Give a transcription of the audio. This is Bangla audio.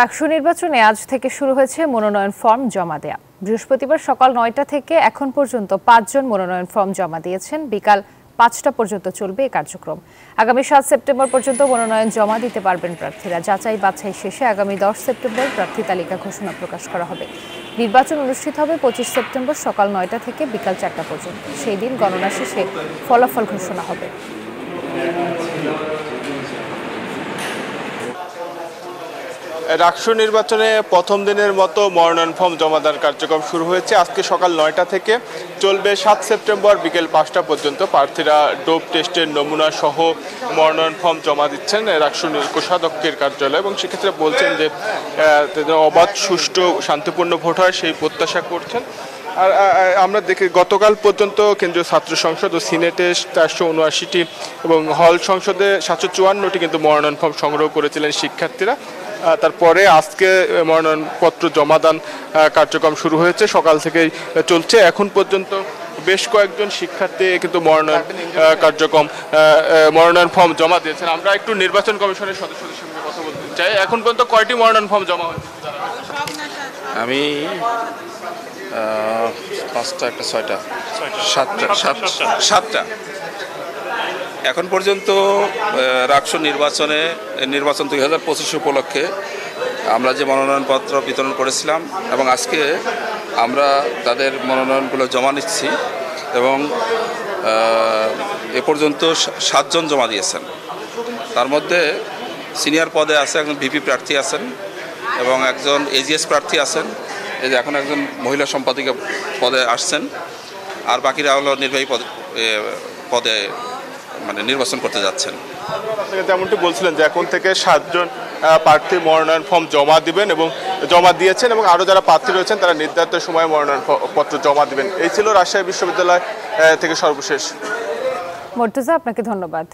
রাকসু নির্বাচনে আজ থেকে শুরু হয়েছে মনোনয়ন ফর্ম জমা দেয়া। বৃহস্পতিবার সকাল ৯টা থেকে এখন পর্যন্ত ৫ জন মনোনয়ন ফর্ম জমা দিয়েছেন। বিকাল ৫টা পর্যন্ত চলবে এই কার্যক্রম। আগামী ৭ সেপ্টেম্বর পর্যন্ত মনোনয়ন জমা দিতে পারবেন প্রার্থীরা। যাচাই বাছাই শেষে আগামী ১০ সেপ্টেম্বর প্রার্থী তালিকা ঘোষণা প্রকাশ করা হবে। নির্বাচন অনুষ্ঠিত হবে ২৫ সেপ্টেম্বর সকাল ৯টা থেকে বিকাল ৪টা পর্যন্ত। সেই দিন গণনা শেষে ফলাফল ঘোষণা হবে। রাকসু নির্বাচনে প্রথম দিনের মতো মনোনয়ন ফর্ম জমাদান কার্যক্রম শুরু হয়েছে। আজকে সকাল ৯টা থেকে চলবে ৭ সেপ্টেম্বর বিকেল ৫টা পর্যন্ত। প্রার্থীরা ডোপ টেস্টের নমুনা সহ মনোনয়ন ফর্ম জমা দিচ্ছেন রাকসু কোষাধ্যক্ষের কার্যালয়, এবং সেক্ষেত্রে বলছেন যে অবাধ, সুষ্ঠু, শান্তিপূর্ণ ভোট হয় সেই প্রত্যাশা করছেন। আর আমরা দেখি গতকাল পর্যন্ত কেন্দ্রীয় ছাত্র সংসদ ও সিনেটে ৪৭৯টি এবং হল সংসদে ৭৫৪টি কিন্তু মনোনয়ন ফর্ম সংগ্রহ করেছিলেন শিক্ষার্থীরা। তারপরে আজকে মনোনয়নপত্র জমাদান কার্যক্রম শুরু হয়েছে, সকাল থেকেই চলছে। এখন পর্যন্ত বেশ কয়েকজন শিক্ষার্থী কিন্তু মনোনয়ন ফর্ম জমা দিয়েছেন। আমরা একটু নির্বাচন কমিশনের সদস্যদের সঙ্গে কথা বলতে চাই। এখন পর্যন্ত কয়টি মনোনয়ন ফর্ম জমা হয়েছে? আমি ৫টা, একটা ৬টা, ৭টা। এখন পর্যন্ত রাকসু নির্বাচন ২০২৫ উপলক্ষে আমরা যে মনোনয়নপত্র বিতরণ করেছিলাম এবং আজকে আমরা তাদের মনোনয়নগুলো জমা নিচ্ছি, এবং এ পর্যন্ত ৭ জন জমা দিয়েছেন। তার মধ্যে সিনিয়র পদে আছে একজন ভিপি প্রার্থী আছেন এবং একজন এজিএস প্রার্থী আছেন। এই যে এখন একজন মহিলা সম্পাদিকা পদে আসছেন, আর বাকিরা হলো নির্বাহী পদে নির্বাচন করতে যাচ্ছেন। যেমনটি বলছিলেন যে এখন থেকে ৭ জন প্রার্থী মনোনয়ন ফর্ম জমা দিবেন এবং জমা দিয়েছেন, এবং আরও যারা প্রার্থী রয়েছেন তারা নির্ধারিত সময়ে মনোনয়ন পত্র জমা দিবেন। এই ছিল রাজশাহী বিশ্ববিদ্যালয় থেকে সর্বশেষ। মর্তুজা, আপনাকে ধন্যবাদ।